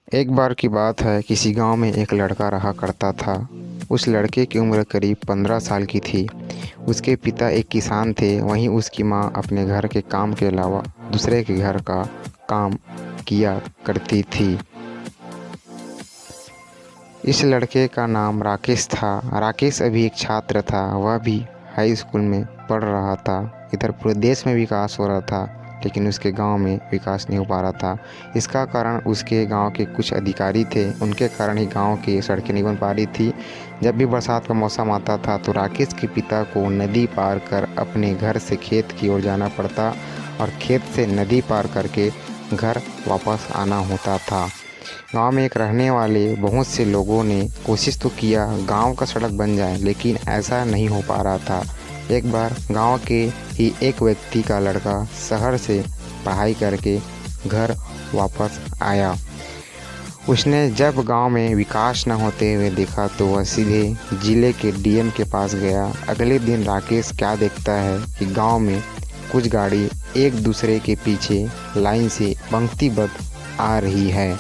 एक बार की बात है, किसी गांव में एक लड़का रहा करता था। उस लड़के की उम्र करीब 15 साल की थी। उसके पिता एक किसान थे, वहीं उसकी माँ अपने घर के काम के अलावा दूसरे के घर का काम किया करती थी। इस लड़के का नाम राकेश था। राकेश अभी एक छात्र था, वह भी हाई स्कूल में पढ़ रहा था। इधर पूरे देश में विकास हो रहा था, लेकिन उसके गांव में विकास नहीं हो पा रहा था। इसका कारण उसके गांव के कुछ अधिकारी थे, उनके कारण ही गांव की सड़कें नहीं बन पा रही थी। जब भी बरसात का मौसम आता था तो राकेश के पिता को नदी पार कर अपने घर से खेत की ओर जाना पड़ता और खेत से नदी पार करके घर वापस आना होता था। गांव में एक रहने वाले बहुत से लोगों ने कोशिश तो किया गांव का सड़क बन जाए, लेकिन ऐसा नहीं हो पा रहा था। एक बार गांव के ही एक व्यक्ति का लड़का शहर से पढ़ाई करके घर वापस आया। उसने जब गांव में विकास न होते हुए देखा तो वह सीधे जिले के डीएम के पास गया। अगले दिन राकेश क्या देखता है कि गांव में कुछ गाड़ी एक दूसरे के पीछे लाइन से पंक्तिबद्ध आ रही है।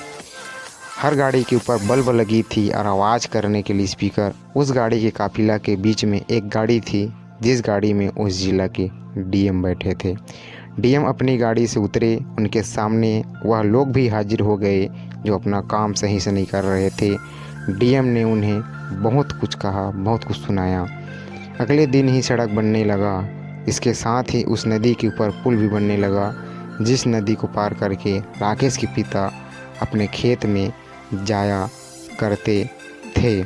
हर गाड़ी के ऊपर बल्ब लगी थी और आवाज़ करने के लिए स्पीकर। उस गाड़ी के काफिला के बीच में एक गाड़ी थी, जिस गाड़ी में उस जिला के डीएम बैठे थे। डीएम अपनी गाड़ी से उतरे, उनके सामने वह लोग भी हाजिर हो गए जो अपना काम सही से नहीं कर रहे थे। डीएम ने उन्हें बहुत कुछ कहा, बहुत कुछ सुनाया। अगले दिन ही सड़क बनने लगा। इसके साथ ही उस नदी के ऊपर पुल भी बनने लगा, जिस नदी को पार करके राकेश के पिता अपने खेत में जाया करते थे।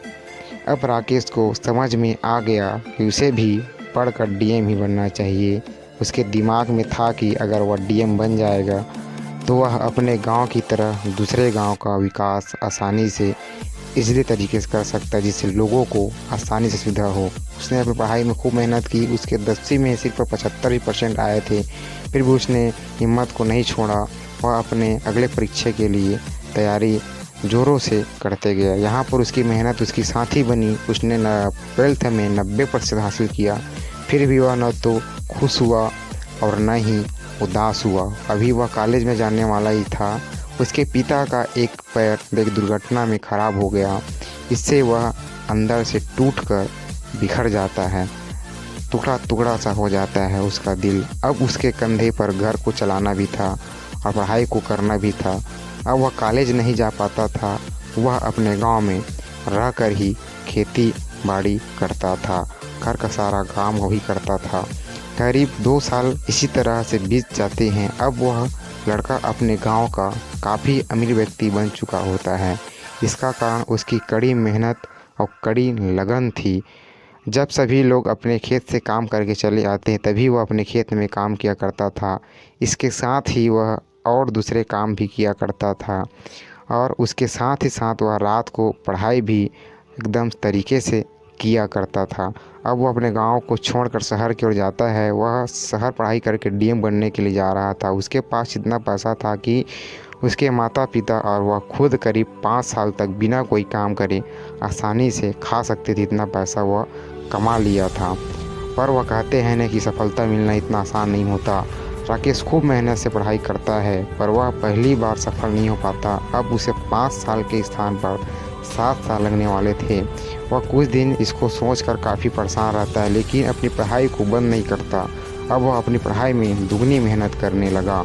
अब राकेश को समझ में आ गया कि उसे भी पढ़कर डीएम ही बनना चाहिए। उसके दिमाग में था कि अगर वह डीएम बन जाएगा तो वह अपने गांव की तरह दूसरे गांव का विकास आसानी से इजली तरीके से कर सकता है, जिससे लोगों को आसानी से सुविधा हो। उसने अपनी पढ़ाई में खूब मेहनत की। उसके 10वीं में सिर्फ 75% आए थे, फिर भी उसने हिम्मत को नहीं छोड़ा। वह अपने अगले परीक्षा के लिए तैयारी ज़ोरों से करते गया। यहाँ पर उसकी मेहनत उसकी साथी बनी। उसने 12th में 90% हासिल किया। फिर भी वह न तो खुश हुआ और न ही उदास हुआ। अभी वह कॉलेज में जाने वाला ही था। उसके पिता का एक पैर एक दुर्घटना में खराब हो गया। इससे वह अंदर से टूटकर बिखर जाता है, टुकड़ा टुकड़ा सा हो जाता है उसका दिल। अब उसके कंधे पर घर को चलाना भी था और पढ़ाई को करना भी था। अब वह कॉलेज नहीं जा पाता था। वह अपने गांव में रहकर ही खेती बाड़ी करता था, घर का सारा काम वही करता था। करीब 2 साल इसी तरह से बीत जाते हैं। अब वह लड़का अपने गांव का काफ़ी अमीर व्यक्ति बन चुका होता है। इसका कारण उसकी कड़ी मेहनत और कड़ी लगन थी। जब सभी लोग अपने खेत से काम करके चले आते हैं तभी वह अपने खेत में काम किया करता था। इसके साथ ही वह और दूसरे काम भी किया करता था और उसके साथ ही साथ वह रात को पढ़ाई भी एकदम तरीके से किया करता था। अब वह अपने गांव को छोड़कर शहर की ओर जाता है। वह शहर पढ़ाई करके डीएम बनने के लिए जा रहा था। उसके पास इतना पैसा था कि उसके माता पिता और वह खुद करीब 5 साल तक बिना कोई काम करे आसानी से खा सकते थे। इतना पैसा वह कमा लिया था। पर वह कहते हैं ना कि सफलता मिलना इतना आसान नहीं होता। राकेश खूब मेहनत से पढ़ाई करता है, पर वह पहली बार सफल नहीं हो पाता। अब उसे 5 साल के स्थान पर 7 साल लगने वाले थे। वह कुछ दिन इसको सोचकर काफ़ी परेशान रहता है, लेकिन अपनी पढ़ाई को बंद नहीं करता। अब वह अपनी पढ़ाई में दुगनी मेहनत करने लगा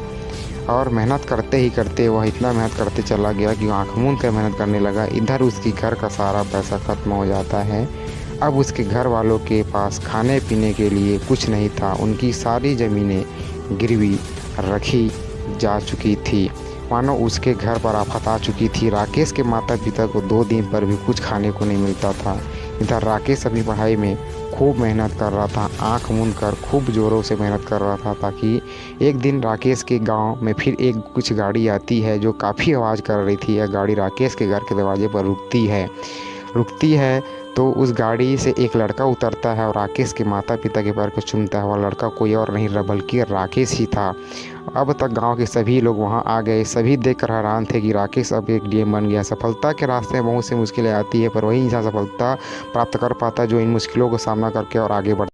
और मेहनत करते ही करते वह इतना मेहनत करते चला गया कि आँख मूंद कर मेहनत करने लगा। इधर उसकी घर का सारा पैसा खत्म हो जाता है। अब उसके घर वालों के पास खाने पीने के लिए कुछ नहीं था। उनकी सारी ज़मीनें गिरवी रखी जा चुकी थी, मानो उसके घर पर आफत आ चुकी थी। राकेश के माता पिता को 2 दिन पर भी कुछ खाने को नहीं मिलता था। इधर राकेश अपनी पढ़ाई में खूब मेहनत कर रहा था, आंख मूंद कर खूब ज़ोरों से मेहनत कर रहा था, ताकि एक दिन राकेश के गांव में फिर एक कुछ गाड़ी आती है जो काफ़ी आवाज़ कर रही थी। यह गाड़ी राकेश के घर के दरवाजे पर रुकती है तो उस गाड़ी से एक लड़का उतरता है और राकेश के माता पिता के पैर को चूमता है। वह लड़का कोई और नहीं बल्कि राकेश ही था। अब तक गांव के सभी लोग वहां आ गए। सभी देखकर हैरान थे कि राकेश अब एक डीएम बन गया। सफलता के रास्ते में बहुत सी मुश्किलें आती है, पर वही इंसान सफलता प्राप्त कर पाता जो इन मुश्किलों का सामना करके और आगे बढ़ता